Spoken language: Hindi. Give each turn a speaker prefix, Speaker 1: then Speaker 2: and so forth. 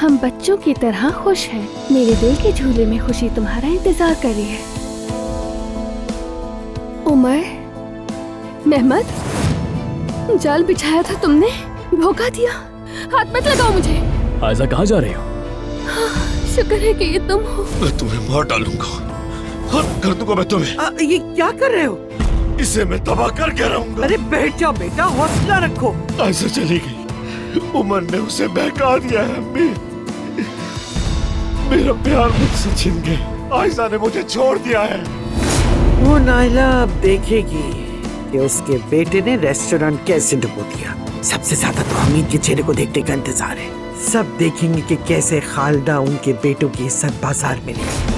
Speaker 1: हम बच्चों की तरह खुश हैं। मेरे दिल के झूले में खुशी तुम्हारा इंतजार कर रही है। उमर, मेहमद, जाल बिछाया था तुमने, धोखा दिया। हाथ मत लगाओ मुझे।
Speaker 2: आयजा कहाँ जा रही हो?
Speaker 1: शुक्र है कि ये तुम हो।
Speaker 3: मैं तुम्हें मार डालूंगा, कर दूंगा मैं तुम्हें।
Speaker 4: ये क्या कर रहे हो?
Speaker 3: इसे मैं तबाह करके रहूंगा।
Speaker 4: अरे बैठ जाओ बेटा, हौसला रखो।
Speaker 3: आयजा चली गई, उमर ने उसे बहका दिया है। अम्मी, मेरा प्यार मुझसे छिन गया। आयजा ने मुझे छोड़ दिया है।
Speaker 4: वो नाइला अब देखेगी कि उसके बेटे ने रेस्टोरेंट कैसे डुबो दिया। सबसे ज्यादा तो हमीद के चेहरे को देखने का इंतजार है। सब देखेंगे कि कैसे खालदा उनके बेटों की इज्जत बाजार में ले।